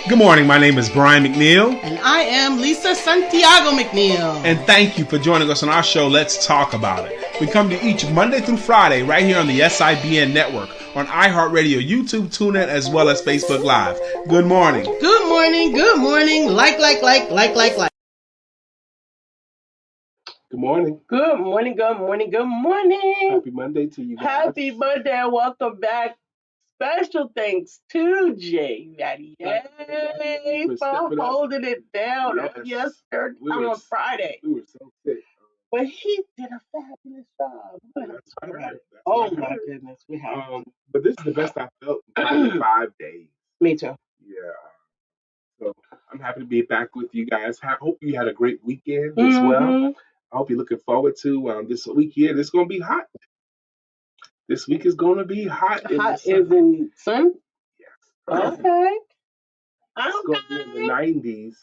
Good morning. My name is Brian McNeill. And I am Lisa Santiago McNeill. And thank you for joining us on our show, Let's Talk About It. We come to each Monday through Friday right here on the SIBN network, on iHeartRadio, YouTube, TuneIn, as well as Facebook Live. Good morning. Good morning. Good morning. Like. Good morning. Good morning. Good morning. Good morning. Happy Monday to you guys. Happy Monday. Welcome back. Special thanks to Jay Maddie for holding it down on Friday. We were so sick. But he did a fabulous job. That's right. Oh my goodness, we have. But this is the best I felt in 5 days. Me too. Yeah. So I'm happy to be back with you guys. Hope you had a great weekend as well. I hope you're looking forward to this week here. This is going to be hot. This week is going to be hot. Hot is in sun? Yes. Okay. It's going to be in the 90s.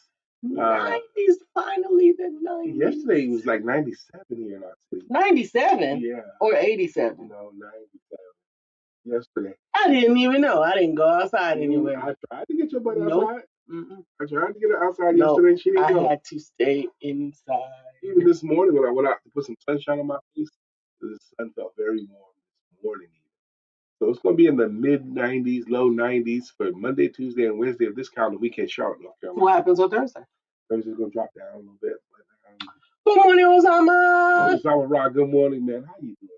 90s, finally the 90s. Yesterday it was like 97 here in our city. 97? Yeah. Or 87? No, 97. Yesterday. I didn't even know. I didn't go outside anywhere. I tried to get your butt Nope. outside. I tried to get her outside yesterday and she didn't go. I had to stay inside. Even this morning when I went out to put some sunshine on my face, the sun felt very warm this morning. So it's going to be in the mid 90s, low 90s for Monday, Tuesday, and Wednesday of this calendar week in Charlotte, North Carolina. What happens on Thursday? Thursday's going to drop down a little bit. Good morning, Osama. Osama Rock, good morning, man. How you doing?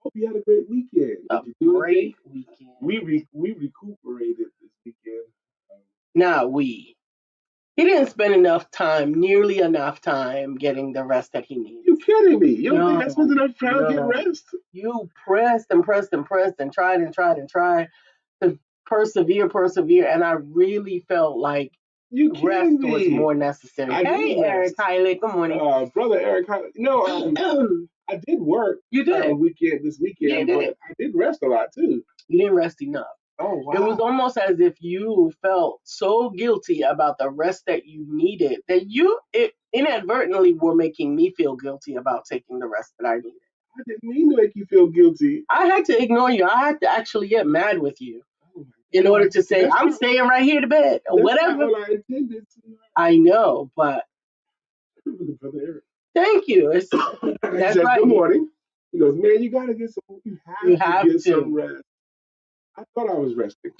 Hope you had a great weekend. Great weekend. We recuperated this weekend. Not we. He didn't spend nearly enough time getting the rest that he needed. You kidding me? You don't think I spent enough time to get rest? You pressed and tried to persevere, and I really felt like rest was more necessary. Hey, Eric Hiley, good morning. Brother Eric Hiley. No, I did work. You did? This weekend, but I did rest a lot too. You didn't rest enough. Oh, wow. It was almost as if you felt so guilty about the rest that you needed that it inadvertently were making me feel guilty about taking the rest that I needed. I didn't mean to make you feel guilty. I had to ignore you. I had to actually get mad with you in order to say, I'm staying right here to bed or whatever. That's not what I intended to. I know, but Brother Eric. Thank you. He said, right. Good morning. He goes, man, you gotta get some. You have to get some rest. I thought I was resting.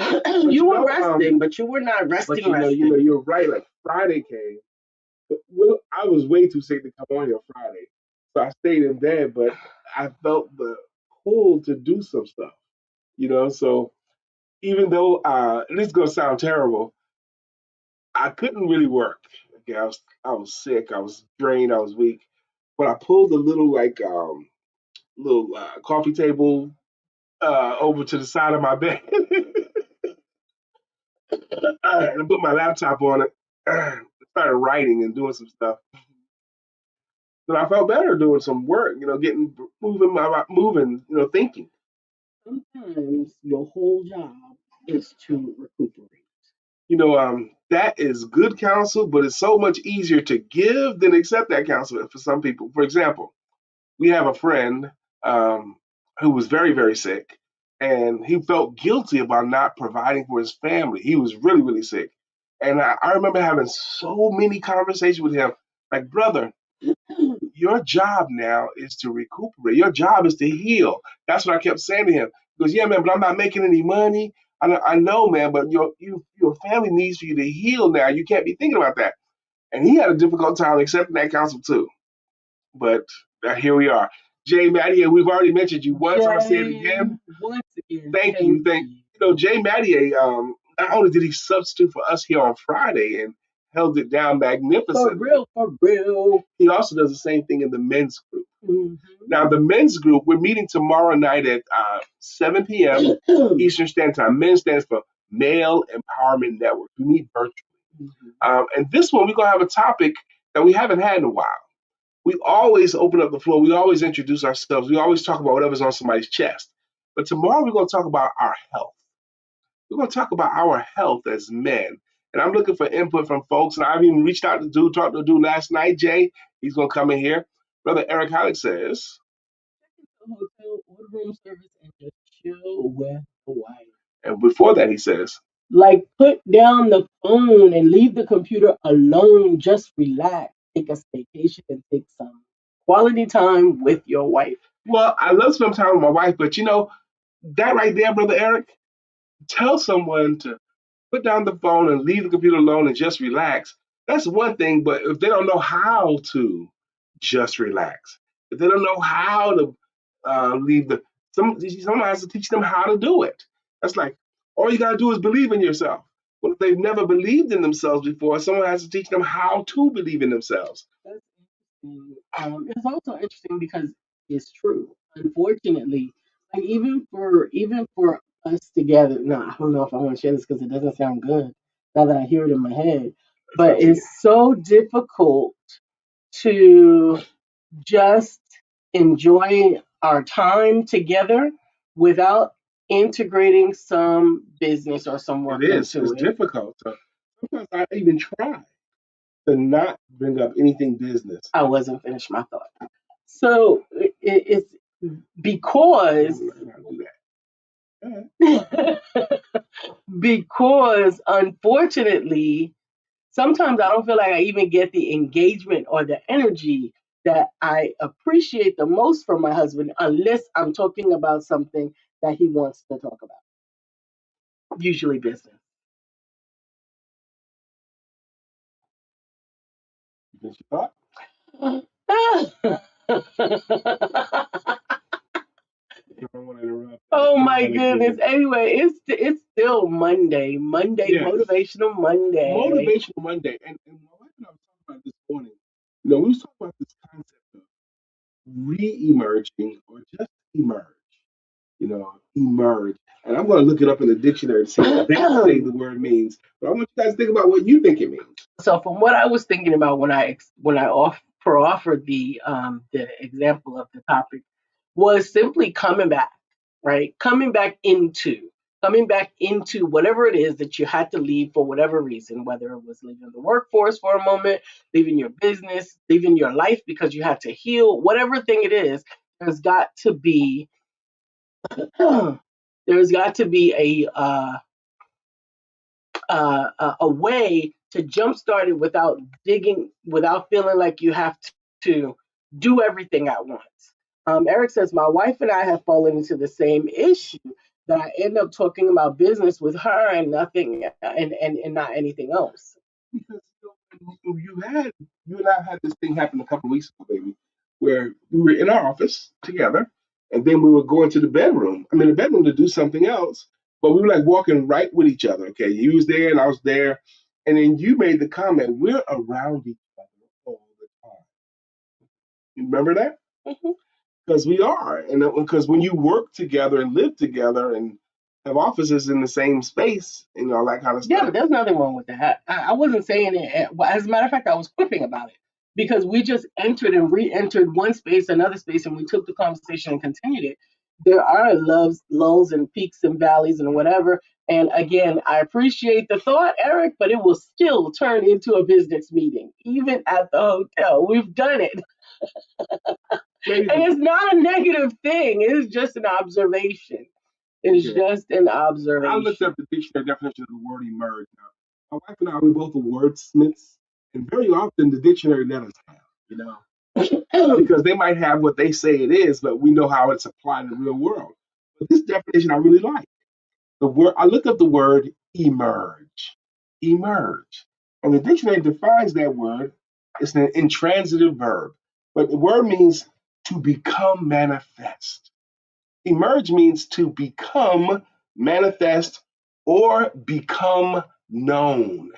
You were resting, but you were not resting. But you're right. Like Friday came. Well, I was way too sick to come on here Friday, so I stayed in bed. But I felt the pull to do some stuff. So even though this is gonna sound terrible, I couldn't really work. Okay, I was sick. I was drained. I was weak. But I pulled a little coffee table over to the side of my bed and I put my laptop on it. Started writing and doing some stuff. Then I felt better doing some work. Moving. Thinking. Sometimes your whole job is to recuperate. That is good counsel, but it's so much easier to give than accept that counsel for some people. For example, we have a friend who was very, very sick, and he felt guilty about not providing for his family. He was really, really sick. And I remember having so many conversations with him, like, brother, your job now is to recuperate. Your job is to heal. That's what I kept saying to him. He goes, yeah, man, but I'm not making any money. I know, man, but your family needs for you to heal now. You can't be thinking about that. And he had a difficult time accepting that counsel too. But here we are. Jay Mattier, we've already mentioned you once. I'll say it again. Once again. Thank you. Jay Mattier, not only did he substitute for us here on Friday and held it down magnificently. For real. He also does the same thing in the men's group. Mm-hmm. Now, the men's group, we're meeting tomorrow night at 7 p.m. Eastern Standard Time. Men stands for Male Empowerment Network. We meet virtually. Mm-hmm. And this one, we're going to have a topic that we haven't had in a while. We always open up the floor. We always introduce ourselves. We always talk about whatever's on somebody's chest. But tomorrow, we're going to talk about our health. We're going to talk about our health as men. And I'm looking for input from folks. And I've even reached out to talked to a dude last night, Jay. He's going to come in here. Brother Eric Halleck says, hotel, order room service, and just chill with the wife. And before that, he says, Like, put down the phone and leave the computer alone. Just relax. Take a staycation and take some quality time with your wife. Well, I love spending time with my wife, but that right there, Brother Eric, tell someone to put down the phone and leave the computer alone and just relax. That's one thing, but if they don't know how to just relax, if they don't know how to leave someone has to teach them how to do it. That's like all you gotta do is believe in yourself. Well, if they've never believed in themselves before, someone has to teach them how to believe in themselves. That's interesting. It's also interesting because it's true. Unfortunately, like even for us together. No, I don't know if I want to share this because it doesn't sound good now that I hear it in my head. But it's so difficult to just enjoy our time together without integrating some business or some work into It's it. difficult. Sometimes I even try to not bring up anything business. I wasn't finished my thought. So it's because because unfortunately sometimes I don't feel like I even get the engagement or the energy that I appreciate the most from my husband unless I'm talking about something that he wants to talk about, usually business. You thought? Oh my goodness. Anyway, it's still Monday. Yes. Motivational Monday. Motivational Monday. And my wife and I were talking about this morning. We was talking about this concept of re-emerging or just emerge. Emerge. And I'm going to look it up in the dictionary to see what they say the word means. But I want you guys to think about what you think it means. So, from what I was thinking about when I offered the example of the topic, was simply coming back, right? Coming back into whatever it is that you had to leave for whatever reason, whether it was leaving the workforce for a moment, leaving your business, leaving your life because you had to heal, whatever thing it is. There's got to be there's got to be a way to jumpstart it without without feeling like you have to do everything at once. Eric says, my wife and I have fallen into the same issue that I end up talking about business with her and nothing and not anything else. Because you and I had this thing happen a couple of weeks ago, baby, where we were in our office together, and then we were going to the bedroom to do something else, but we were like walking right with each other. Okay, you was there and I was there, and then you made the comment, "We're around each other all the time." You remember that? Mm-hmm. Because we are, and because when you work together and live together and have offices in the same space and all that kind of stuff. Yeah, there's nothing wrong with that. I wasn't saying it. As a matter of fact, I was quipping about it because we just entered and re-entered one space, another space, and we took the conversation and continued it. There are lulls and peaks and valleys and whatever. And again, I appreciate the thought, Eric, but it will still turn into a business meeting, even at the hotel. We've done it. And it's not a negative thing. It's just an observation. It's just an observation. I looked up the dictionary definition of the word emerge. Now, my wife and I, we both are wordsmiths, and very often the dictionary let us have, because they might have what they say it is, but we know how it's applied in the real world. But this definition I really like. I looked up the word emerge, emerge, and the dictionary defines that word. It's an intransitive verb, but the word means to become manifest. Emerge means to become manifest or become known.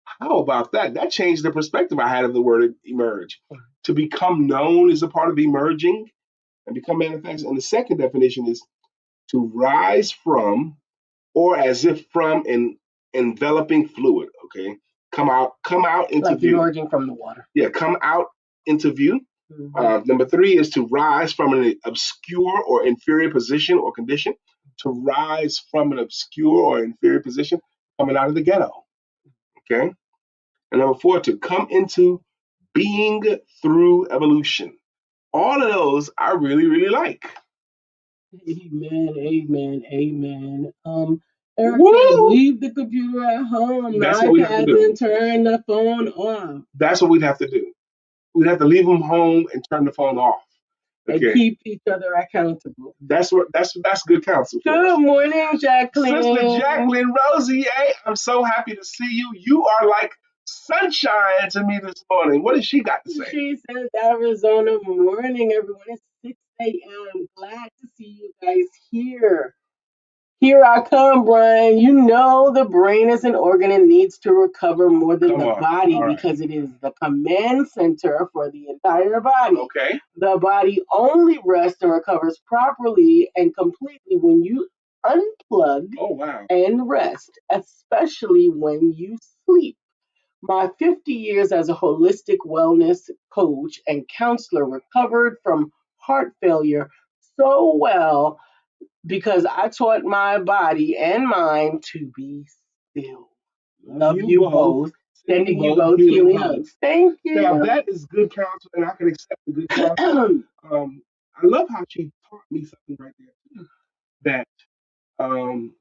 How about that? That changed the perspective I had of the word emerge. To become known is a part of emerging and become manifest. And the second definition is to rise from or as if from an enveloping fluid. Okay. Come out into like view. Emerging from the water. Yeah, come out into view. Number three is to rise from an obscure or inferior position or condition. To rise from an obscure or inferior position, coming out of the ghetto. Okay. And number four, to come into being through evolution. All of those I really, really like. Amen, amen, amen. Eric said, leave the computer at home, That's the what we have to do. iPads, and turn the phone off. That's what we'd have to do. We'd have to leave them home and turn the phone off. And keep each other accountable. That's good counsel. Good morning, Jacqueline. Sister Jacqueline Rosie, hey, I'm so happy to see you. You are like sunshine to me this morning. What has she got to say? She says, Arizona morning, everyone. It's 6 a.m. Glad to see you guys here. Here I come, Brian. You know the brain is an organ and needs to recover more than the body because it is the command center for the entire body. Okay. The body only rests and recovers properly and completely when you unplug and rest, especially when you sleep. My 50 years as a holistic wellness coach and counselor recovered from heart failure so well because I taught my body and mind to be still. Love you both. Sending you both healing hugs. Thank you. Now that is good counsel, and I can accept the good counsel. I love how she taught me something right there too. That when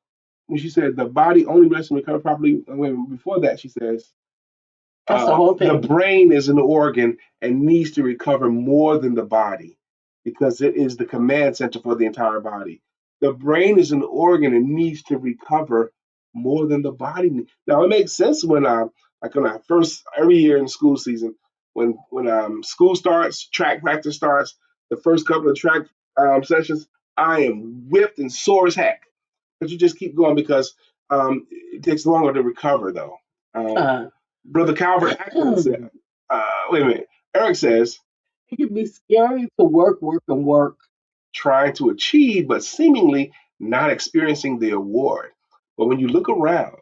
she said the body only rests and recover properly. Before that, she says that's the whole thing. The brain is an organ and needs to recover more than the body because it is the command center for the entire body. The brain is an organ and needs to recover more than the body. Now it makes sense when when I first every year in school season when school starts, track practice starts, the first couple of track sessions, I am whipped and sore as heck. But you just keep going because it takes longer to recover though. Brother Calvert said, wait a minute. Eric says, it can be scary to work, and work. Trying to achieve, but seemingly not experiencing the award. But when you look around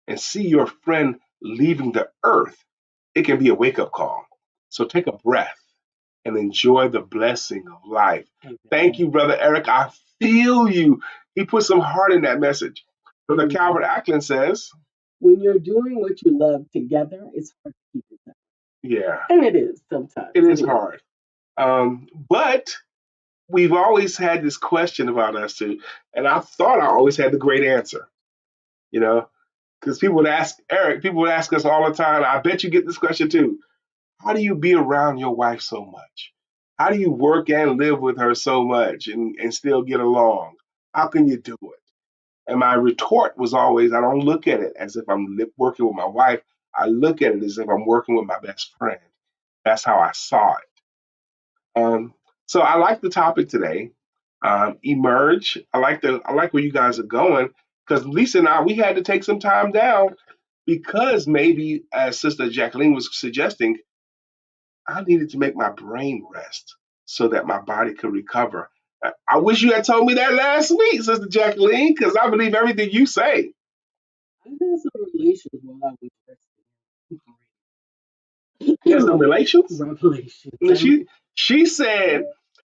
and see your friend leaving the earth, it can be a wake up call. So take a breath and enjoy the blessing of life. Thank you, Brother Eric. I feel you. He put some heart in that message. Brother Calvert Ackland says, when you're doing what you love together, it's hard to keep it up. Yeah. And it is sometimes. It is hard. But we've always had this question about us too. And I thought I always had the great answer, because people would ask us all the time. I bet you get this question too. How do you be around your wife so much? How do you work and live with her so much and still get along? How can you do it? And my retort was always, I don't look at it as if I'm working with my wife. I look at it as if I'm working with my best friend. That's how I saw it. So I like the topic today. Emerge. I like where you guys are going because Lisa and I we had to take some time down because maybe as Sister Jacqueline was suggesting, I needed to make my brain rest so that my body could recover. I wish you had told me that last week, Sister Jacqueline, because I believe everything you say. I had some relations while I was resting. You had some relations? Revelations. She said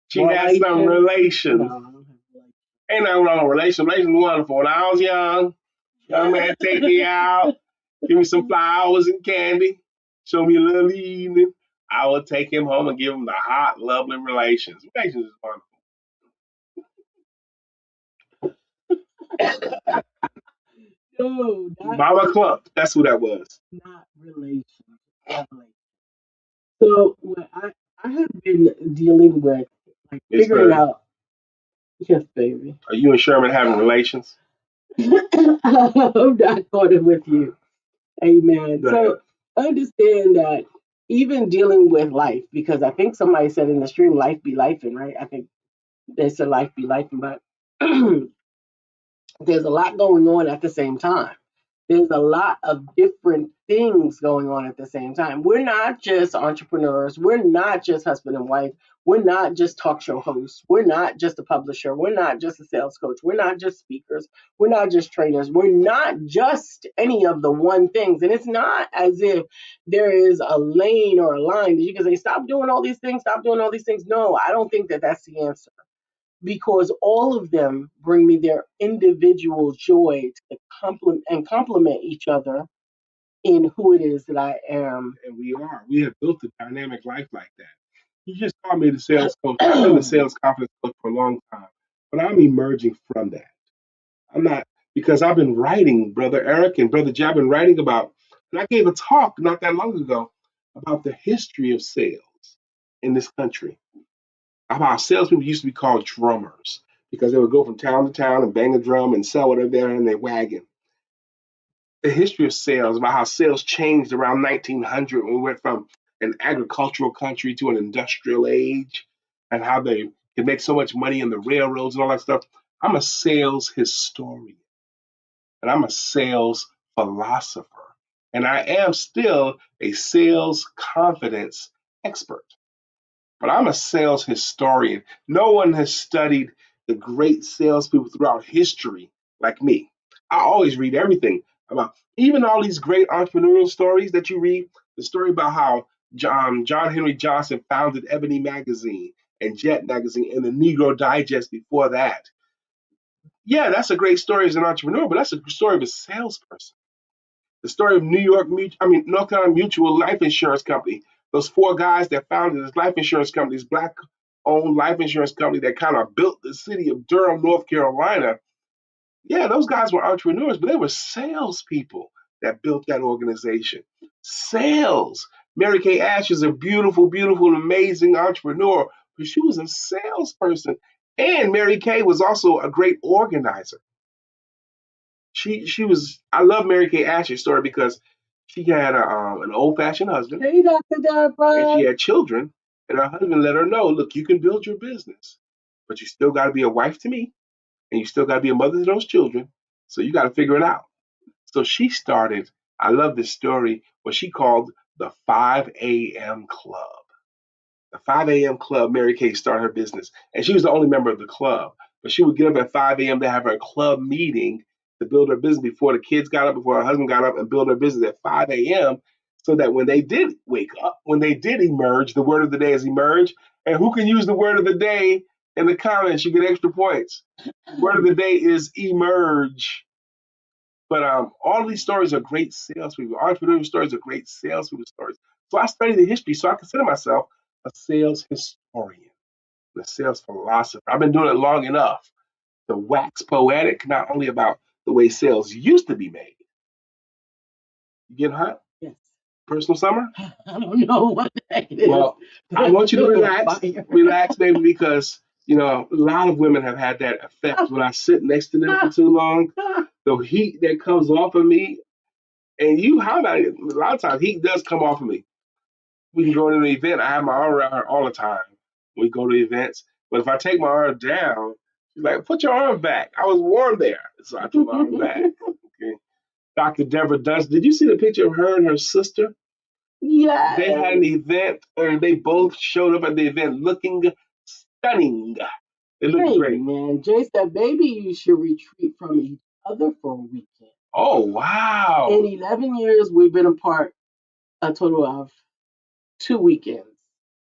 she had some relations. No, I don't have relations. Ain't nothing wrong with relations. Relations wonderful. When I was young man take me out, give me some flowers and candy, show me a little evening. I would take him home and give him the hot, lovely relations. Relations is wonderful. No, Mama Clump. That's who that was. Not relations. So what I have been dealing with, like figuring out. Yes, baby. Are you and Sherman having relations? I'm not going with you. Amen. So understand that even dealing with life, because I think somebody said in the stream, life be lifing, right? I think they said life be lifing, but there's a lot going on at the same time. There's a lot of different things going on at the same time. We're not just entrepreneurs. We're not just husband and wife. We're not just talk show hosts. We're not just a publisher. We're not just a sales coach. We're not just speakers. We're not just trainers. We're not just any of the one things. And it's not as if there is a lane or a line that you can say, stop doing all these things, stop doing all these things. No, I don't think that that's the answer. Because all of them bring me their individual joy to complement each other in who it is that I am. And we are. We have built a dynamic life like that. You just called me the sales coach. I've been the sales confidence coach for a long time, but I'm emerging from that. I'm not because I've been writing, Brother Eric and Brother Jab, been writing about, and I gave a talk not that long ago about the history of sales in this country. About how salespeople used to be called drummers because they would go from town to town and bang a drum and sell whatever they had in their wagon. The history of sales, about how sales changed around 1900 when we went from an agricultural country to an industrial age, and how they could make so much money in the railroads and all that stuff. I'm a sales historian and I'm a sales philosopher, and I am still a sales confidence expert. But I'm a sales historian. No one has studied the great salespeople throughout history like me. I always read everything about, even all these great entrepreneurial stories that you read. The story about how John Henry Johnson founded Ebony Magazine and Jet Magazine and the Negro Digest before that. Yeah, that's a great story as an entrepreneur, but that's a story of a salesperson. The story of North Carolina Mutual Life Insurance Company. Those four guys that founded this life insurance company, this black-owned life insurance company that kind of built the city of Durham, North Carolina. Yeah, those guys were entrepreneurs, but they were salespeople that built that organization. Sales. Mary Kay Ash is a beautiful, beautiful, amazing entrepreneur, but she was a salesperson. And Mary Kay was also a great organizer. She was. I love Mary Kay Ash's story because she had an old fashioned husband. Hey, Dr. Deborah. And she had children, and her husband let her know, look, you can build your business, but you still got to be a wife to me, and you still got to be a mother to those children. So you got to figure it out. So she started. I love this story. What she called the 5 a.m. Club. The 5 a.m. club, Mary Kay started her business. And she was the only member of the club. But she would get up at 5 a.m. to have her club meeting to build her business before the kids got up, before her husband got up, and build her business at 5 a.m. so that when they did wake up, when they did emerge, the word of the day is emerge. And who can use the word of the day in the comments? You get extra points. The word of the day is emerge. But all these stories are great salespeople. Entrepreneurial stories are great salespeople stories. So I study the history. So I consider myself a sales historian, a sales philosopher. I've been doing it long enough to wax poetic, not only about the way sales used to be made. You getting hot? Yes. Personal summer? I don't know what that is. Well, I want you to relax, baby, because a lot of women have had that effect when I sit next to them for too long. The heat that comes off of me, and how about it? A lot of times heat does come off of me. We can go to an event. I have my arm around her all the time. We go to events. But if I take my arm down, she's like, put your arm back. I was warm there. So I put my arm back. Okay. Dr. Deborah Dunst, did you see the picture of her and her sister? Yeah. They had an event, and they both showed up at the event looking stunning. They looked great. Man, Jay said, baby, you should retreat from each other for a weekend. Oh, wow. In 11 years, we've been apart a total of 2 weekends.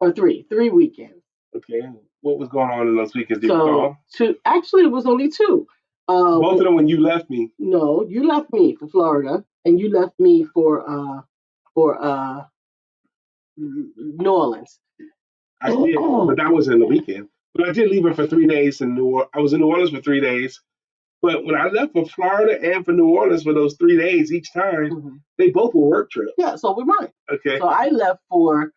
Or three weekends. Okay. What was going on in those weekends? Do you recall? Actually, it was only 2. Both of them when you left me. No, you left me for Florida, and you left me for New Orleans. I did, but that wasn't the weekend. But I did leave her for 3 days in New Orleans. I was in New Orleans for 3 days. But when I left for Florida and for New Orleans for those 3 days each time, they both were work trips. Yeah, so were mine. Okay. So I left for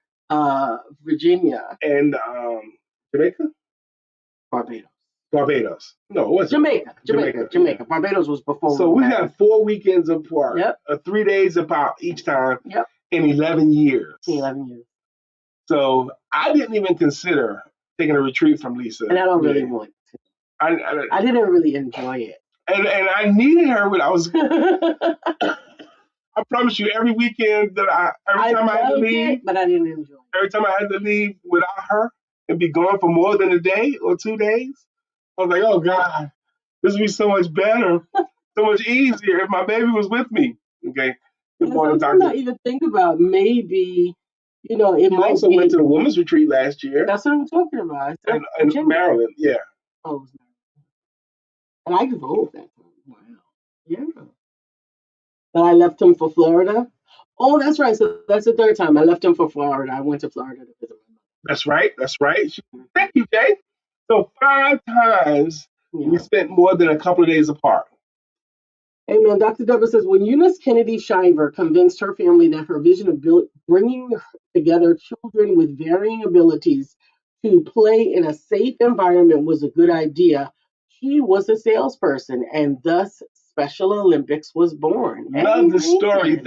Virginia. And Jamaica? Barbados. No, it wasn't. Jamaica. Barbados was before. So we had 4 weekends apart. Yep. 3 days apart each time. Yep. In 11 years. 11 years. So I didn't even consider taking a retreat from Lisa. And I don't really want to. I didn't really enjoy it. And I needed her when I was. I promise you, every weekend every time I had to leave, but I didn't enjoy it. Every time I had to leave without her and be gone for more than a day or 2 days, I was like, oh God, this would be so much better, so much easier if my baby was with me. Okay. Good morning, Doctor. Sometimes I even think about maybe, it might also went to the women's retreat last year. That's what I'm talking about. In Maryland, yeah. Oh, and I drove that time. Wow. Yeah. But I left him for Florida. Oh, that's right. So that's the 3rd time I left him for Florida. I went to Florida to visit my mother. That's right. Thank you, Jay. So 5 times we spent more than a couple of days apart. Amen. Dr. Deborah says, when Eunice Kennedy Shiver convinced her family that her vision of bringing together children with varying abilities to play in a safe environment was a good idea, she was a salesperson, and thus Special Olympics was born. Love the story.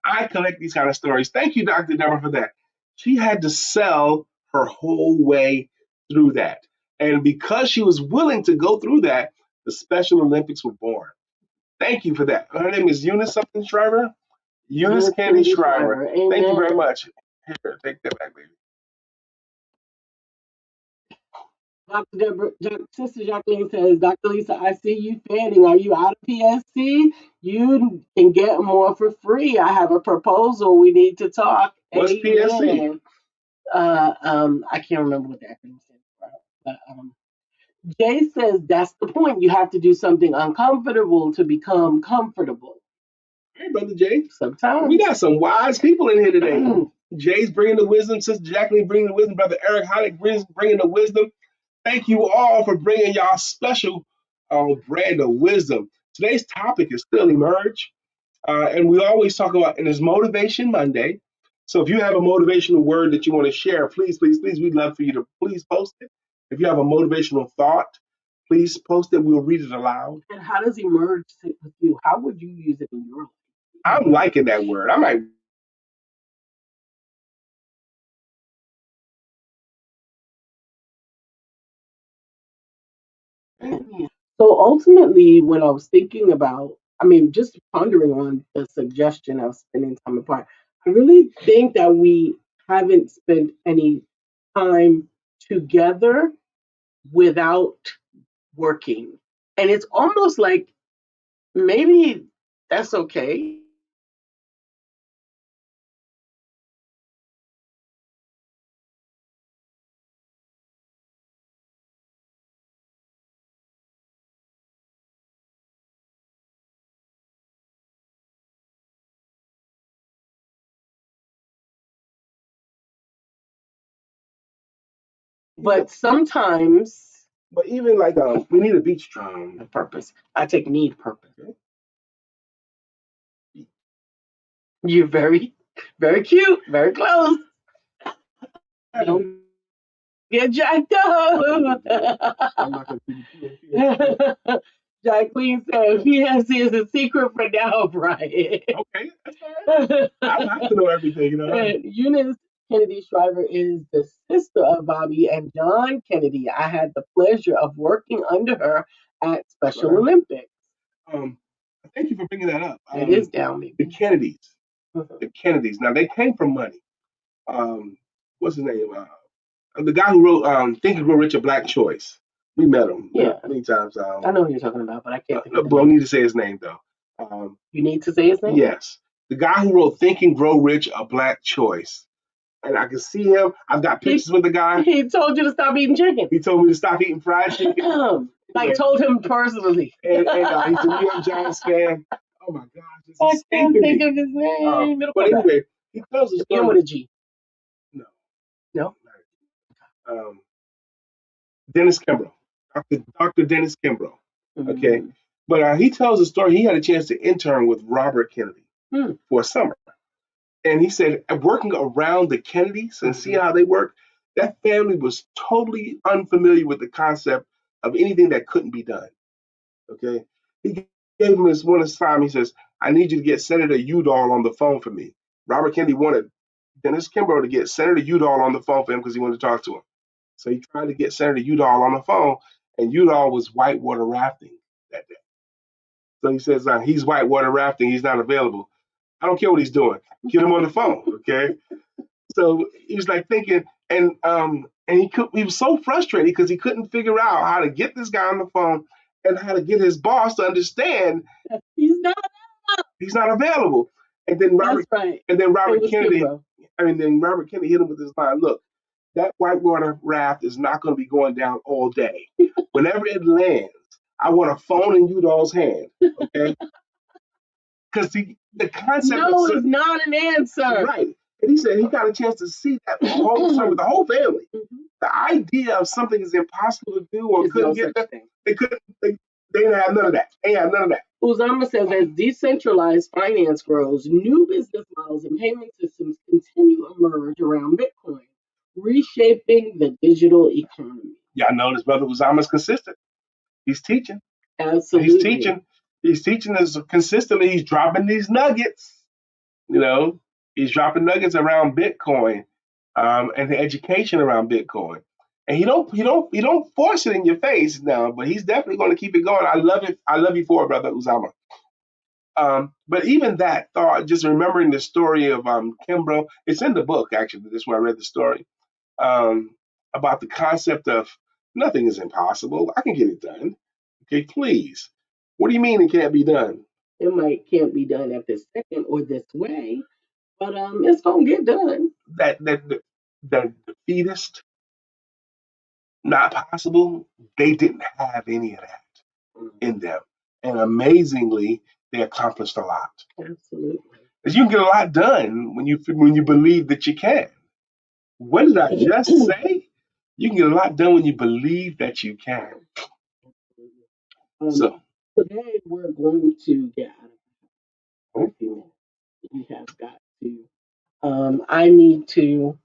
I collect these kind of stories. Thank you, Dr. Deborah, for that. She had to sell her whole way through that. And because she was willing to go through that, the Special Olympics were born. Thank you for that. Her name is Eunice something Shriver. Eunice Kennedy Shriver. Thank you very much. Here, take that back, baby. Dr. Deborah, Sister Jacqueline says, Dr. Lisa, I see you fanning. Are you out of PSC? You can get more for free. I have a proposal. We need to talk. What's PSC? I can't remember what the acronym stands for. But, Jay says that's the point. You have to do something uncomfortable to become comfortable. Hey, Brother Jay. Sometimes. We got some wise people in here today. Jay's bringing the wisdom. Sister Jacqueline bringing the wisdom. Brother Eric Honick bringing the wisdom. Thank you all for bringing y'all special brand of wisdom. Today's topic is still emerge. And we always talk about, and it's Motivation Monday. So if you have a motivational word that you want to share, please, please, please, we'd love for you to please post it. If you have a motivational thought, please post it. We'll read it aloud. And how does emerge sit with you? How would you use it in your life? I'm liking that word. I might. So ultimately, when I was thinking about, just pondering on the suggestion of spending time apart, I really think that we haven't spent any time together without working. And it's almost like maybe that's okay. But sometimes, But even like we need a beach purpose. I take need purpose. You're very, very cute, very close. Don't get jacked up. Jacqueline said PSC is a secret for now, Brian. Okay, that's fine. I don't have to know everything, Eunice Kennedy Shriver is the sister of Bobby and John Kennedy. I had the pleasure of working under her at Special Olympics. Thank you for bringing that up. It is down, maybe. The Kennedys. The Kennedys. Now they came from money. What's his name? The guy who wrote Think and Grow Rich, a Black Choice. We met him many times. I know who you're talking about, but I can't think of it. I need to say his name, though. You need to say his name? Yes. The guy who wrote Think and Grow Rich, a Black Choice. And I can see him. I've got pictures with the guy. He told you to stop eating chicken. He told me to stop eating fried chicken. I told him personally. And he's a New York Giants fan. Oh, my gosh. I can't think of his name. But anyway, he tells us. Begin with a G. No. Dennis Kimbrough. Dr. Dennis Kimbrough. Okay. Mm-hmm. But he tells a story. He had a chance to intern with Robert Kennedy for a summer. And he said, working around the Kennedys and seeing how they work, that family was totally unfamiliar with the concept of anything that couldn't be done. Okay. He gave him this one time. He says, I need you to get Senator Udall on the phone for me. Robert Kennedy wanted Dennis Kimbrough to get Senator Udall on the phone for him because he wanted to talk to him. So he tried to get Senator Udall on the phone, and Udall was whitewater rafting that day. So he says, he's whitewater rafting. He's not available. I don't care what he's doing. Get him on the phone, okay? So he was like thinking, and he was so frustrated because he couldn't figure out how to get this guy on the phone and how to get his boss to understand he's not available. And then Robert Kennedy hit him with this line: look, that whitewater raft is not going to be going down all day. Whenever it lands, I want a phone in Udall's hand, okay? Because the concept is not an answer. Right. And he said he got a chance to see that with the whole family. Mm-hmm. The idea of something is impossible to do or couldn't get that. They didn't have none of that. They had none of that. Uzama says as decentralized finance grows, new business models and payment systems continue to emerge around Bitcoin, reshaping the digital economy. Y'all know this brother Uzama's consistent. He's teaching. Absolutely. He's teaching. He's teaching us consistently. He's dropping these nuggets. You know, he's dropping nuggets around Bitcoin, and the education around Bitcoin. And he don't force it in your face now, but he's definitely going to keep it going. I love it. I love you for it, brother Uzama. But even that thought, just remembering the story of Kimbrough, it's in the book actually. This is where I read the story um, about the concept of nothing is impossible. I can get it done. Okay, please. What do you mean it can't be done? It can't be done at this second or this way, but it's gonna get done. That the defeatist, not possible. They didn't have any of that in them, and amazingly, they accomplished a lot. Absolutely. Because you can get a lot done when you believe that you can. What did I just say? You can get a lot done when you believe that you can. So today we're going to get out of a few minutes. We have got to.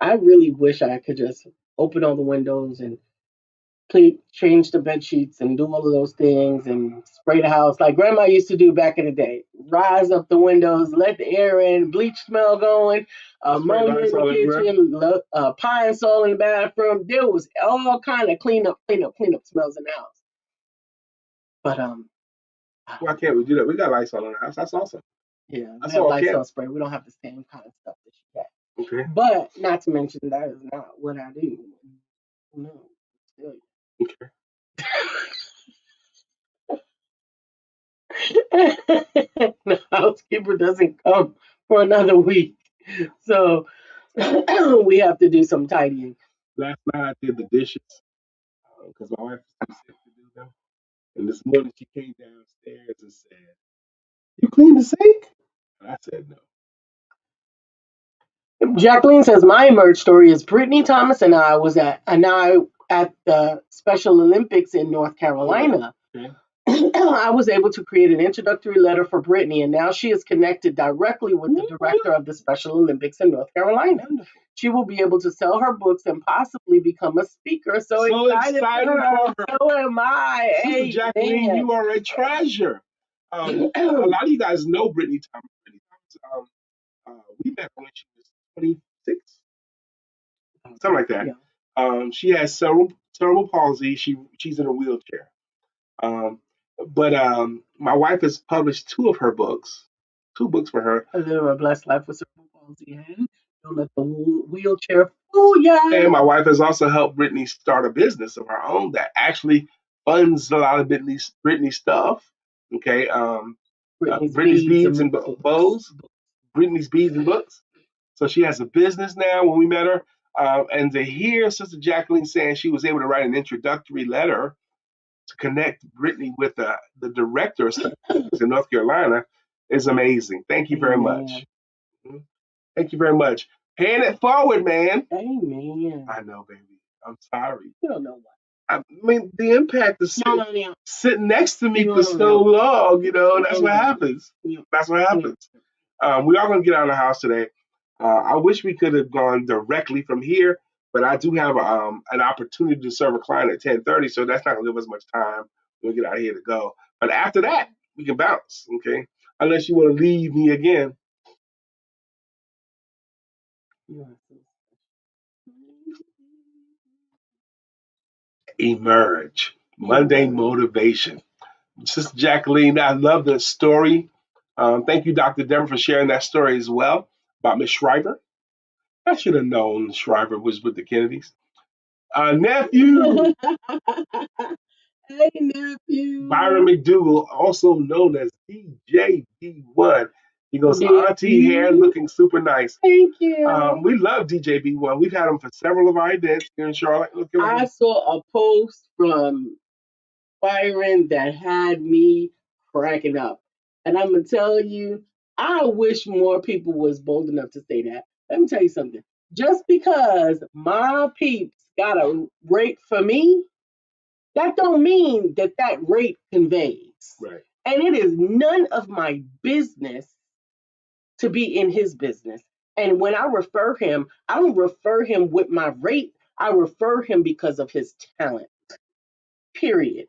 I really wish I could just open all the windows and change the bed sheets and do all of those things and spray the house like grandma used to do back in the day. Rise up the windows, let the air in, bleach smell going, ammonia in the kitchen, pine sol in the bathroom. There was all kind of cleanup smells in the house. But why can't we do that? We got Lysol in the house. That's awesome. Yeah, we have Lysol spray. We don't have the same kind of stuff that she had. Okay. But not to mention that is not what I do. No. Okay. The housekeeper doesn't come for another week. So we have to do some tidying. Last night I did the dishes because my wife was too sick to do them. And this morning she came downstairs and said, "You clean the sink?" And I said, "No." Jacqueline says my emerge story is Brittany Thomas and I at the Special Olympics in North Carolina. Okay. I was able to create an introductory letter for Brittany, and now she is connected directly with the director of the Special Olympics in North Carolina. She will be able to sell her books and possibly become a speaker. So excited for her. So am I. Sister Jacqueline, you are a treasure. A lot of you guys know Brittany Thomas. We met when she was 26, something like that. Yeah. She has cerebral palsy. She's in a wheelchair. But my wife has published two books for her. A Little Blessed Life with Cerebral Palsy and Don't Let the Wheelchair Fool Ya. And my wife has also helped Brittany start a business of her own that actually funds a lot of Brittany's stuff. Okay. Brittany's Beads and Bows. Brittany's Beads and Books. So she has a business now when we met her. And to hear Sister Jacqueline saying she was able to write an introductory letter to connect Brittany with the director in North Carolina is amazing. Thank you very much. Thank you very much. Paying it forward, man. Amen. I know, baby. I'm sorry. You don't know what. I mean, the impact of sitting next to me for so long, that's what happens. That's what happens. We are going to get out of the house today. I wish we could have gone directly from here, but I do have an opportunity to serve a client at 10:30, so that's not going to give us much time when we get out of here to go. But after that, we can bounce, okay? Unless you want to leave me again. Emerge. Monday motivation. Sister Jacqueline, I love the story. Thank you, Dr. Deborah, for sharing that story as well about Miss Shriver. I should have known Shriver was with the Kennedys. Nephew. Hey, nephew. Byron McDougal, also known as DJ B1. He goes, Auntie hair looking super nice. Thank you. We love DJ B1. We've had him for several of our events here in Charlotte. I saw a post from Byron that had me cracking up. And I'm going to tell you, I wish more people was bold enough to say that. Let me tell you something. Just because my peeps got a rate for me, that don't mean that rate conveys. Right. And it is none of my business to be in his business. And when I refer him, I don't refer him with my rate. I refer him because of his talent, period.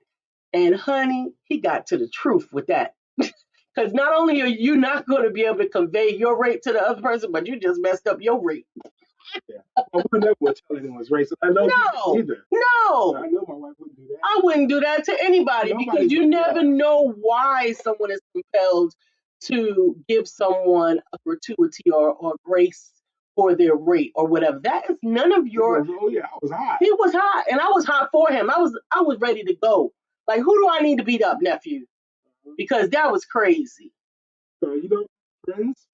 And honey, he got to the truth with that. Because not only are you not going to be able to convey your rate to the other person, but you just messed up your rate. Yeah. Well, we never would tell anyone's race. I know no, either. No. I know my wife wouldn't do that. I wouldn't do that to anybody because you never know why someone is compelled to give someone a gratuity or grace for their rate or whatever. That is none of your. Oh yeah, I was hot. He was hot, and I was hot for him. I was ready to go. Like, who do I need to beat up, nephew? Because that was crazy. So friends.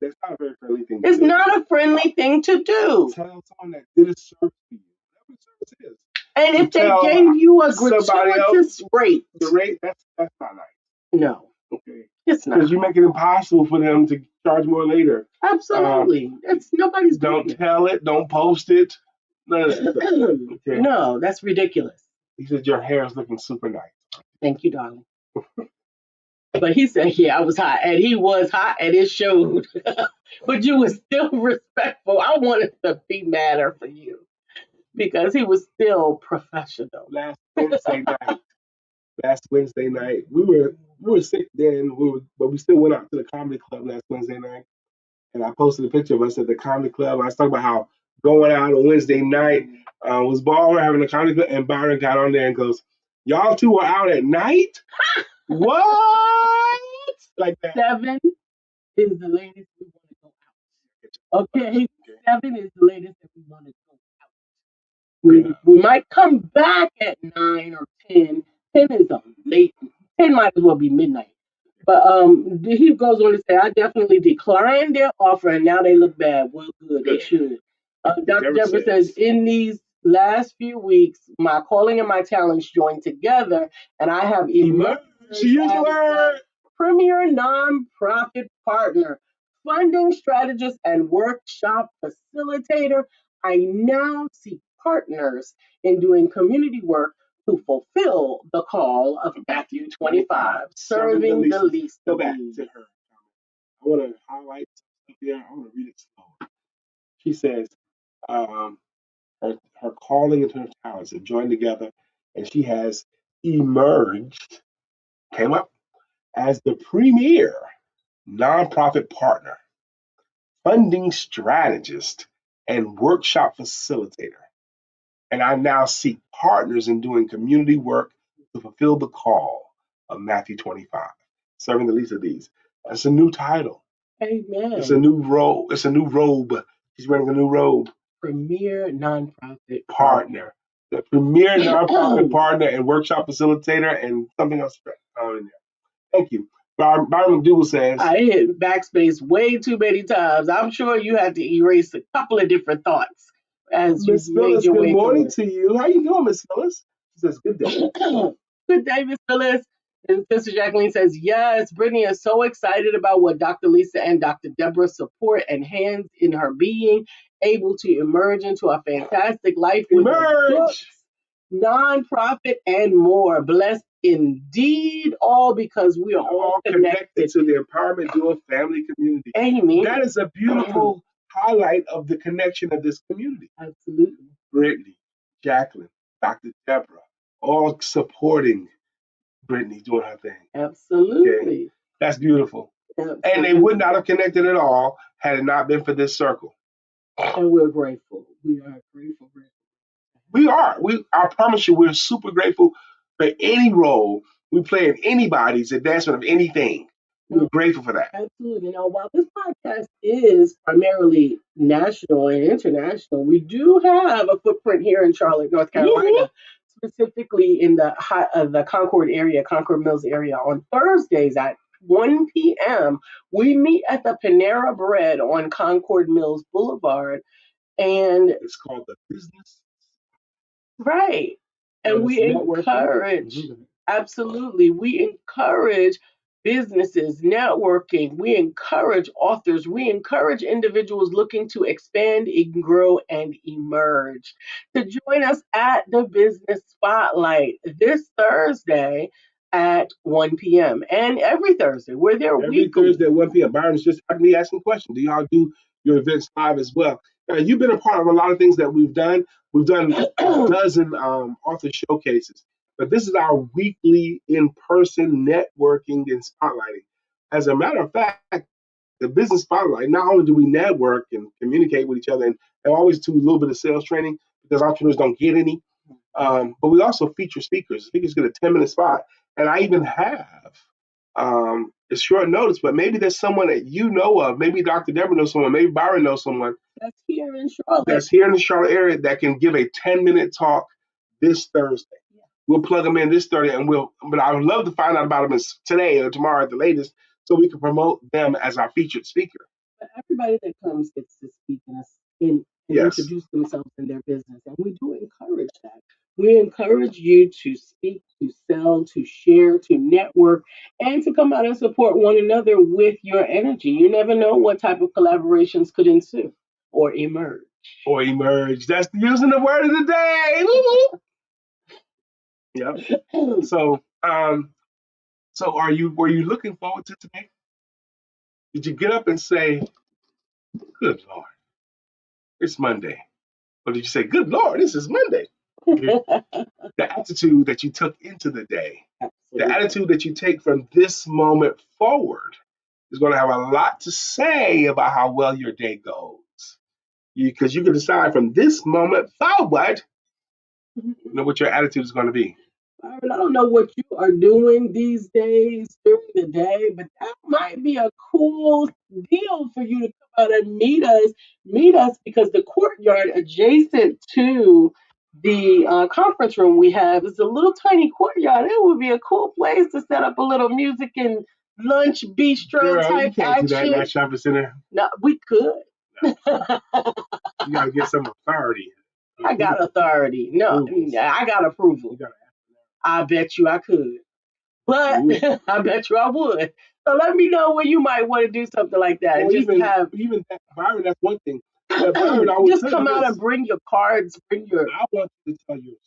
That's not a very friendly thing. It's not a friendly thing to do. Tell someone that did a service to you, whatever service it is. And if they gave you a gratuitous rate, the rate that's not nice. No. Okay. It's not. Because you make it impossible for them to charge more later. Absolutely. It's nobody's Don't business. Tell it. Don't post it. None of that. Okay. No, that's ridiculous. He said your hair is looking super nice. Thank you, darling. But he said, yeah, I was hot. And he was hot, and it showed. But you were still respectful. I wanted to be madder for you because he was still professional. Last Wednesday night, we were sick then, but we still went out to the comedy club last Wednesday night. And I posted a picture of us at the comedy club. I was talking about how going out on Wednesday night was baller, having a comedy club, and Byron got on there and goes, "Y'all two are out at night? What?" Like that. 7 is the latest we want to go out. Okay, 7 is the latest that we want to go out. We might come back at 9 or 10. 10 is a late. 10 might as well be midnight. But he goes on to say, I definitely declined their offer, and now they look bad. Well, good, they should. Dr. Deborah says, in these last few weeks, my calling and my talents joined together, and I have emerged as the premier nonprofit partner, funding strategist, and workshop facilitator. I now seek partners in doing community work to fulfill the call of Matthew 25, serving the least. Go back to her. I want to highlight stuff here. I want to read it slow. She says, her calling and her talents have joined together, and she has came up as the premier nonprofit partner, funding strategist, and workshop facilitator. And I now seek partners in doing community work to fulfill the call of Matthew 25, serving the least of these. That's a new title. Amen. It's a new role. It's a new robe. She's wearing a new robe. Premier nonprofit partner. The premier nonprofit partner and workshop facilitator and something else in there. Thank you. Byron McDougal says, I hit backspace way too many times. I'm sure you had to erase a couple of different thoughts as Miss Phyllis, good morning to you. How you doing, Miss Phyllis? She says, good day. Good day, Miss Phyllis. And Sister Jacqueline says, yes, Brittany is so excited about what Dr. Lisa and Dr. Deborah support and hands in her being, able to emerge into a fantastic life with her books, nonprofit, and more. Blessed indeed, all because we are all connected to the Empowerment Dual family community. Amen. That is a beautiful highlight of the connection of this community. Absolutely. Brittany, Jacqueline, Dr. Deborah, all supporting Brittany doing her thing. Absolutely. Okay. That's beautiful. Absolutely. And they would not have connected at all had it not been for this circle. And we're grateful. We are grateful. We are. I promise you, we're super grateful for any role we play in anybody's advancement of anything. We're grateful for that. Absolutely. Now, while this podcast is primarily national and international, we do have a footprint here in Charlotte, North Carolina, specifically in the Concord Mills area. On Thursdays at 1 p.m., we meet at the Panera Bread on Concord Mills Boulevard. And it's called the Business. Right. And we encourage, absolutely, we encourage businesses, networking, we encourage authors, we encourage individuals looking to expand, grow, and emerge. To join us at the Business Spotlight this Thursday at 1 p.m. And every Thursday, we're there Every weekly. Thursday at 1 p.m. Byron's just had me asking questions. Do y'all do your events live as well? Now, you've been a part of a lot of things that we've done. We've done a dozen author showcases, but this is our weekly in-person networking and spotlighting. As a matter of fact, the business spotlight, not only do we network and communicate with each other and always do a little bit of sales training because entrepreneurs don't get any, but we also feature speakers. Speakers get a 10-minute spot. And I even have, it's short notice, but maybe there's someone that you know of. Maybe Dr. Deborah knows someone. Maybe Byron knows someone. That's here in Charlotte. That's here in the Charlotte area that can give a 10-minute talk this Thursday. Yeah. We'll plug them in this Thursday, but I would love to find out about them today or tomorrow at the latest so we can promote them as our featured speaker. But everybody that comes gets to speak and Yes. introduce themselves in their business. And we do encourage that. We encourage you to speak, to sell, to share, to network, and to come out and support one another with your energy. You never know what type of collaborations could ensue or emerge. That's using the word of the day. Yep. So, were you looking forward to today? Did you get up and say, "Good Lord, it's Monday"? Or did you say, "Good Lord, this is Monday"? The attitude that you took into the day, the attitude that you take from this moment forward is going to have a lot to say about how well your day goes. Because you can decide from this moment forward, what your attitude is going to be. I don't know what you are doing these days during the day, but that might be a cool deal for you to come out and meet us. Meet us because the courtyard adjacent to the conference room we have is a little tiny courtyard. It would be a cool place to set up a little music and lunch bistro type you can't action. Do that in that shopping center. No, we could. No. You gotta get some authority. I got authority. No, I got approval. I bet you I could. But I bet you I would. So let me know when you might want to do something like that. Or just even Byron, that's one thing. Byron, just come out and bring your cards, I want you to tell you.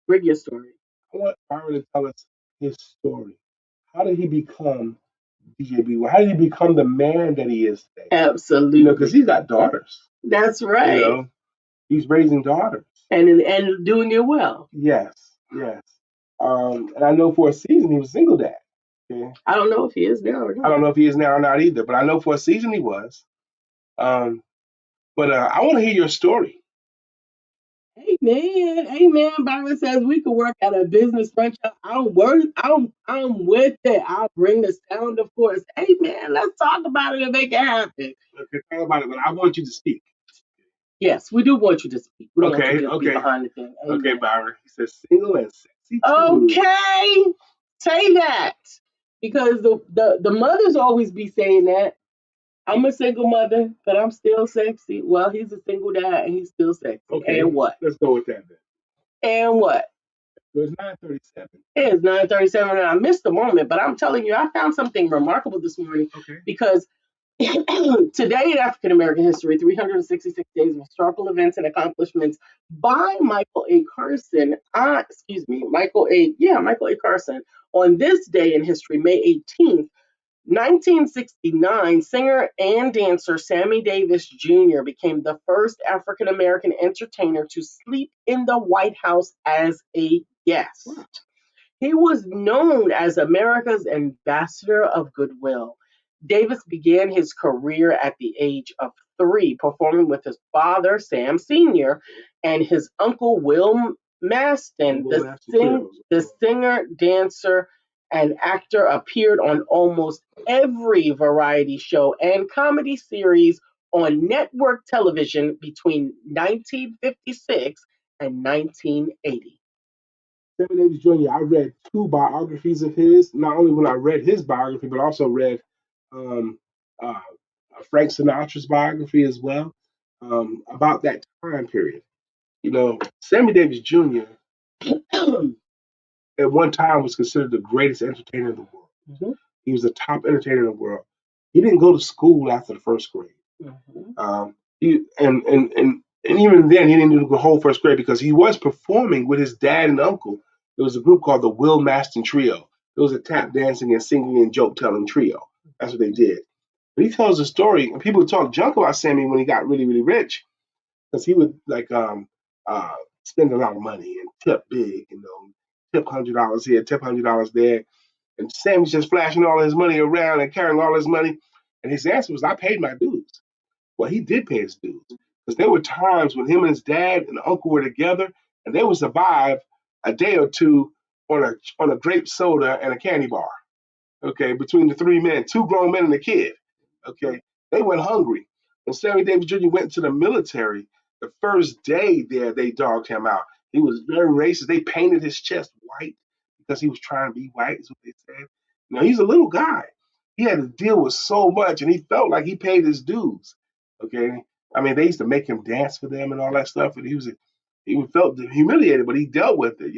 Bring your story. I want Byron to tell us his story. How did he become DJB? How did he become the man that he is today? Absolutely. Because he's got daughters. That's right. He's raising daughters. And doing it well. Yes. And I know for a season he was a single dad. Okay? I don't know if he is now or not. I don't know if he is now or not either, but I know for a season he was. But I want to hear your story. Amen. Byron says we could work at a business franchise. I'm with it. I'll bring the sound, of course. Amen. Let's talk about it and make it happen. Okay, talk about it, but I want you to speak. Yes, we do want you to speak. We don't want you to just be behind the thing. Amen. Okay, Byron. He says single and sexy too. Okay, say that because the mothers always be saying that. I'm a single mother, but I'm still sexy. Well, he's a single dad and he's still sexy. Okay, and what? Let's go with that then. And what? It's 9:37. It is 9:37, and I missed the moment, but I'm telling you, I found something remarkable this morning because today in African American history, 366 days of historical events and accomplishments by Michael A. Carson. Michael A. Carson. On this day in history, May 18th, 1969, singer and dancer Sammy Davis Jr. became the first African American entertainer to sleep in the White House as a guest. He was known as America's ambassador of goodwill. Davis began his career at the age of 3, performing with his father, Sam Sr., and his uncle, Will Maston. The singer, dancer, and actor appeared on almost every variety show and comedy series on network television between 1956 and 1980. Sammy Davis Jr., I read 2 biographies of his. Not only when I read his biography, but also read Frank Sinatra's biography as well about that time period. Sammy Davis Jr. at one time was considered the greatest entertainer in the world. Mm-hmm. He was the top entertainer in the world. He didn't go to school after the first grade. Mm-hmm. And even then, he didn't do the whole first grade because he was performing with his dad and uncle. There was a group called the Will Maston Trio. It was a tap dancing and singing and joke telling trio. That's what they did. But he tells a story, and people talk junk about Sammy when he got really, really rich, because he would uh, spend a lot of money and tip big, tip $100 here, tip $100 there, and Sammy's just flashing all his money around and carrying all his money. And his answer was, "I paid my dues." Well, he did pay his dues because there were times when him and his dad and uncle were together, and they would survive a day or two on a grape soda and a candy bar. Okay, between the three men, two grown men and a kid. Okay, they went hungry. When Sammy Davis Jr. went to the military, the first day there, they dogged him out. He was very racist. They painted his chest white because he was trying to be white, is what they said. Now, he's a little guy. He had to deal with so much, and he felt like he paid his dues. Okay, I mean, they used to make him dance for them and all that stuff, and he felt humiliated, but he dealt with it.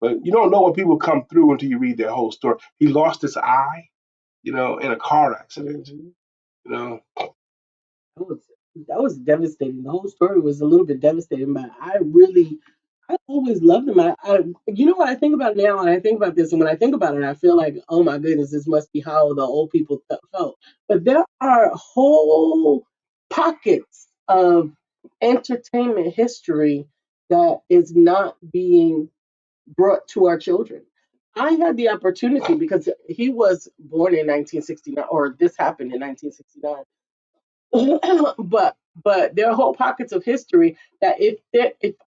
But you don't know what people come through until you read their whole story. He lost his eye, in a car accident. Mhm. You know, That was that was devastating. The whole story was a little bit devastating, but I always loved him. You know what I think about now, and I think about this, and when I think about it, I feel like, oh my goodness, this must be how the old people felt. But there are whole pockets of entertainment history that is not being brought to our children. I had the opportunity because he was born in 1969, or this happened in 1969. But there are whole pockets of history that if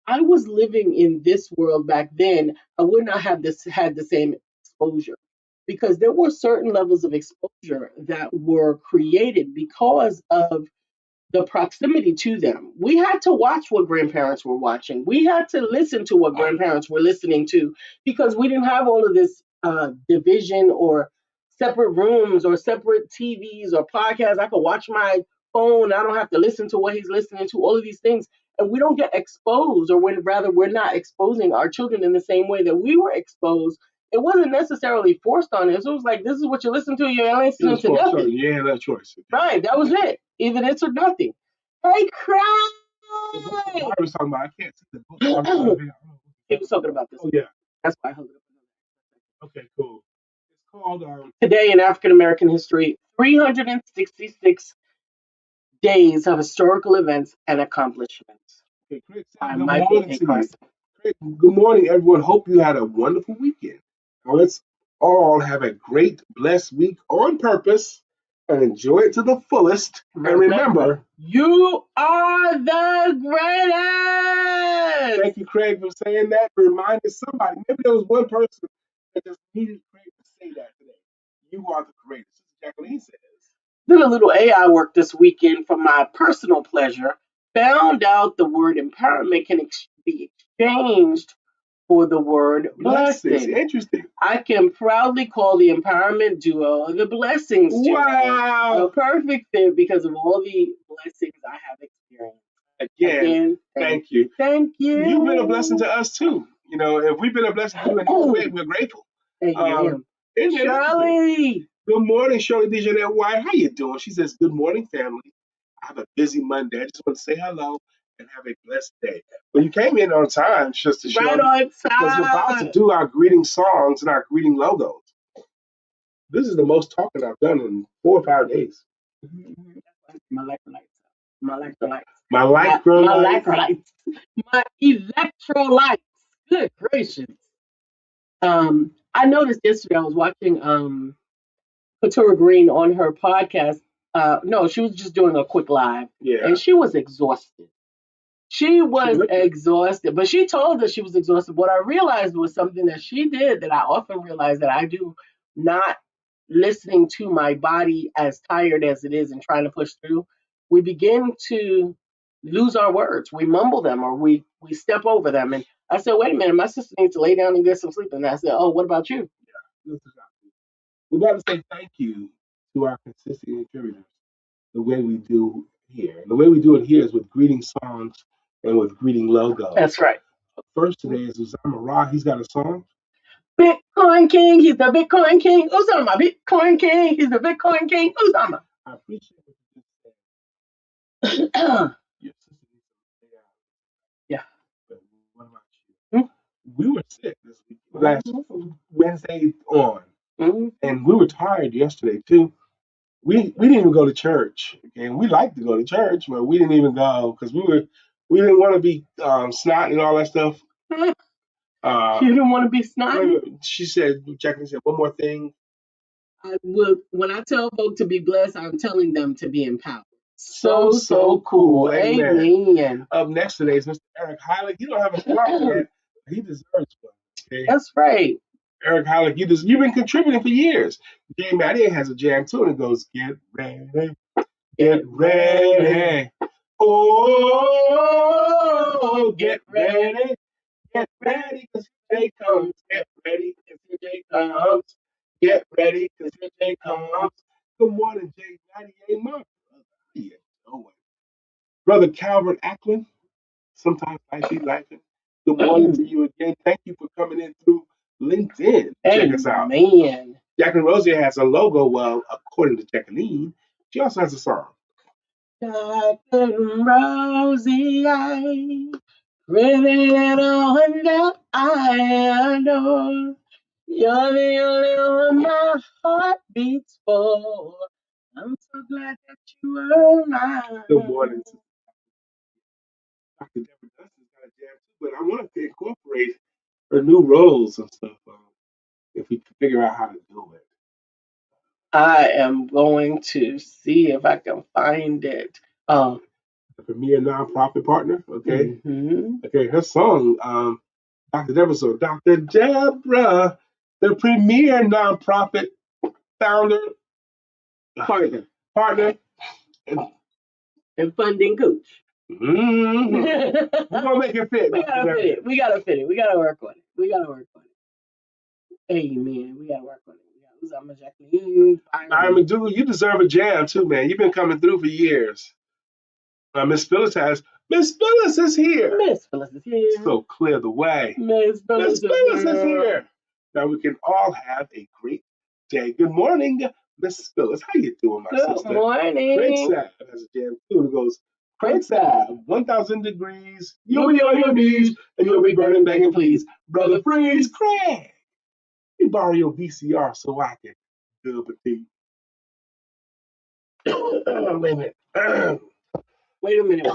I was living in this world back then, I would not have this had the same exposure because there were certain levels of exposure that were created because of the proximity to them. We had to watch what grandparents were watching. We had to listen to what grandparents were listening to because we didn't have all of this division or separate rooms or separate TVs or podcasts. I could watch my phone. I don't have to listen to what he's listening to, all of these things. And we don't get exposed, or rather, we're not exposing our children in the same way that we were exposed. It wasn't necessarily forced on us. It was like, this is what you listen to. You're listening to nothing. You had that choice. Right, that was it. Either this or nothing. Hey, cry. I was talking about. I can't see the book. He was talking about this. Oh yeah. That's why I held it up. Okay, cool. It's called Today in African American History, 366 Days of Historical Events and Accomplishments. Okay, Craig, By good Michael morning A. to you. Carson. Craig, good morning, everyone. Hope you had a wonderful weekend. Now let's all have a great, blessed week on purpose and enjoy it to the fullest. And remember, you are the greatest. Thank you, Craig, for saying that. Reminding somebody. Maybe there was one person that just needed Craig to say that today. You are the greatest. Jacqueline says. Did a little AI work this weekend for my personal pleasure. Found out the word empowerment can be exchanged for the word blessing. Interesting. I can proudly call the empowerment duo the blessings duo. Wow. A perfect fit because of all the blessings I have experienced. Again, thank you. Thank you. You've been a blessing to us too. If we've been a blessing to you in any way, we're grateful. Shirley. Good morning, Shirley Dejanette White. How you doing? She says, good morning, family. I have a busy Monday. I just want to say hello and have a blessed day. Well, you came in on time, Sister Shirley. Right on time. Because we're about to do our greeting songs and our greeting logos. This is the most talking I've done in 4 or 5 days. My electrolytes. My electrolytes. Good gracious. I noticed yesterday I was watching Katura Green on her podcast. No, she was just doing a quick live. Yeah. And she was exhausted. She was exhausted, but she told us she was exhausted. What I realized was something that she did that I often realize that I do, not listening to my body as tired as it is and trying to push through. We begin to lose our words. We mumble them or we step over them. And I said, wait a minute, my sister needs to lay down and get some sleep. And I said, oh, what about you? Yeah, we got to say thank you to our consistent contributors the way we do here. And the way we do it here is with greeting songs and with greeting logos. That's right. First today is Uzama Ra. He's got a song. Bitcoin King, he's the Bitcoin King. Uzama, Bitcoin King, he's the Bitcoin King. Uzama. I appreciate what you just said. Yeah. Yeah. But what about you? We were sick this weekend. last Wednesday on, and we were tired yesterday too. We didn't even go to church, and we like to go to church, but we didn't even go because we didn't want to be snot and all that stuff. You didn't want to be snotty? She said, Jacqueline said, one more thing. When I tell folk to be blessed, I'm telling them to be empowered. So cool. Amen. Up next today is Mr. Eric Heilig. You don't have a song yet. He deserves one. Okay? That's right. Eric Heilig, you've been contributing for years. Jay Maddie has a jam too, and it goes, get ready, get ready. Oh, get ready, because Jay comes. Get ready, because Jay comes. Get ready, because Jay comes. Good morning, Jay Maddie. Hey, my brother. How you doing? Brother Calvin Ackland, sometimes life be lifing. Good morning to you again. Thank you for coming in through LinkedIn. Check us out. Man. Jacqueline Rosie has a logo. Well, according to Jacqueline, she also has a song. Jacqueline Rosie, pretty little one that I adore. You're the only one my heart beats for. I'm so glad that you were mine. Good morning. Dr. Deborah Dustin's got a jam too, but I wanted to incorporate her new roles and stuff. If we can figure out how to do it. I am going to see if I can find it. The premier nonprofit partner, okay? Okay, her song, Dr. Deborah, so Dr. Deborah, the premier nonprofit founder, partner, and funding coach. We're gonna make it fit. We gotta fit it. We gotta fit it. We gotta work on it. Amen. We gotta work on it. I'm Jacqueline. Byron McDougal, you deserve a jam too, man. You've been coming through for years. Miss Phyllis is here. Miss Phyllis is here. So clear the way. Miss Phyllis is here. Now we can all have a great day. Good morning, Miss Phyllis. How you doing, my sister? Good morning. Craig Sapp has a jam too. It goes, Craig Sapp, 1,000 degrees. You'll be on your knees and you'll be burning, begging, please. Brother Freeze, Craig. You borrow your VCR so I can dub a thing. Wait a minute.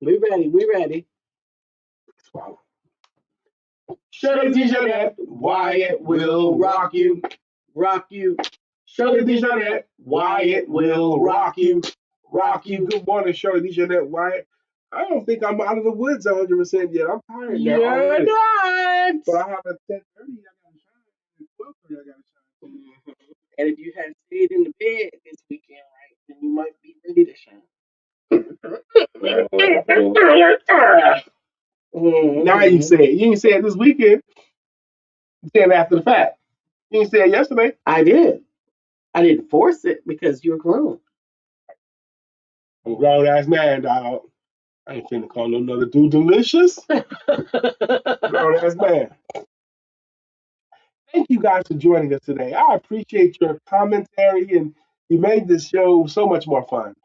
We ready. Swallow. Shirley Dijonette, Wyatt will rock you. Shirley Dijonette, Wyatt will rock you. Good morning, Shirley Dijonette, Wyatt. I don't think I'm out of the woods 100% yet. I'm tired now. You're not. But I have a 10:30. I gotta shine. 12:30. I gotta shine. And if you had stayed in the bed this weekend, right, then you might be ready to shine. Now you say it. You didn't say it this weekend. You said it after the fact. You didn't say it yesterday. I did. I didn't force it because you're grown. I'm a grown ass man, dog. I ain't finna call no another dude delicious. Grown ass man. Thank you guys for joining us today. I appreciate your commentary, and you made this show so much more fun.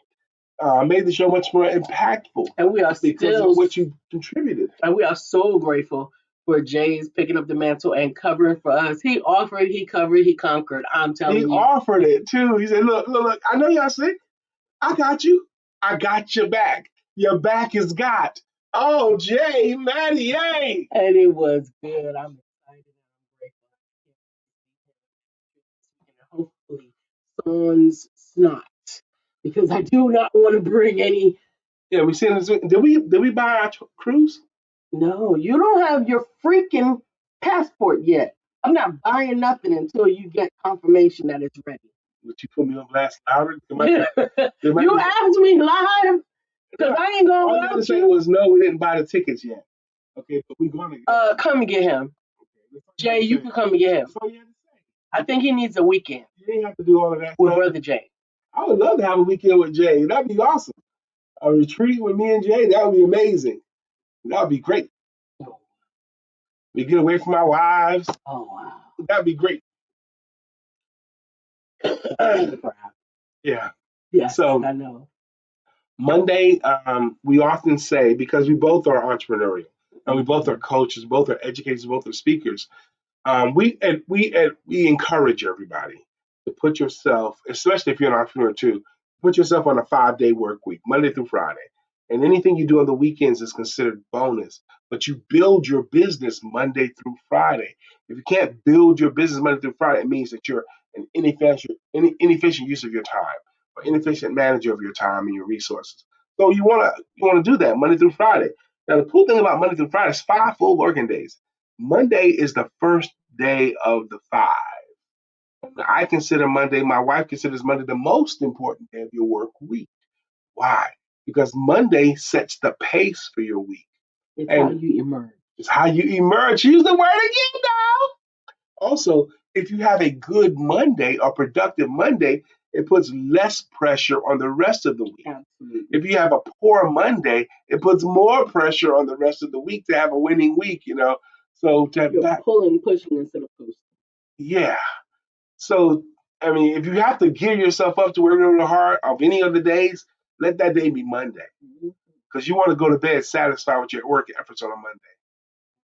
Made the show much more impactful. And we are because of what you contributed. And we are so grateful for Jay's picking up the mantle and covering for us. He offered, he covered, he conquered. I'm telling you. He offered it too. He said, look, I know y'all sick. I got you. I got your back. Your back is got. Oh, Jay, Maddie, yay. And it was good. I'm excited and I'm grateful. And hopefully, sans snot. Because I do not want to bring any. Yeah, we seen this. Did we buy our cruise? No, you don't have your freaking passport yet. I'm not buying nothing until you get confirmation that it's ready. But you put me on blast louder. You asked me live because I ain't going. All you had to say was no. We didn't buy the tickets yet. Okay, but we going to. Come and get him. Okay, Jay, you can come and get him. That's all you had to say. I think he needs a weekend. You didn't have to do all of that with Brother Jay. I would love to have a weekend with Jay. That'd be awesome. A retreat with me and Jay, that would be amazing. That would be great. We get away from our wives. Oh, wow. That'd be great. Yeah. Yeah. So I know. Monday, we often say, because we both are entrepreneurial, and we both are coaches, both are educators, both are speakers. We encourage everybody to put yourself, especially if you're an entrepreneur too, put yourself on a 5-day work week, Monday through Friday. And anything you do on the weekends is considered bonus. But you build your business Monday through Friday. If you can't build your business Monday through Friday, it means that you're an inefficient use of your time or inefficient manager of your time and your resources. So you wanna do that Monday through Friday. Now the cool thing about Monday through Friday is 5 full working days. Monday is the first day of the 5. I consider Monday, my wife considers Monday the most important day of your work week. Why? Because Monday sets the pace for your week. It's how you emerge. It's how you emerge. Use the word again now. Also, if you have a good Monday or productive Monday, it puts less pressure on the rest of the week. Absolutely. If you have a poor Monday, it puts more pressure on the rest of the week to have a winning week, So to have You're that, pulling, pushing instead of pushing. yeah. So I mean, if you have to gear yourself up to work really hard of any of the days, let that day be Monday, because you want to go to bed satisfied with your work efforts on a Monday.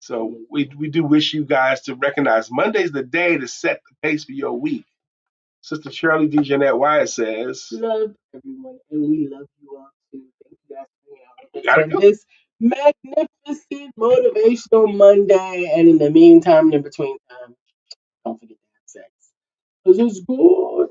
So we do wish you guys to recognize Monday's the day to set the pace for your week. Sister Shirley D. Jeanette Wyatt says, love everyone, and we love you all too. Thank you guys for hanging out with us on this magnificent motivational Monday. And in the meantime, and in between time, don't forget to have sex, because it's good.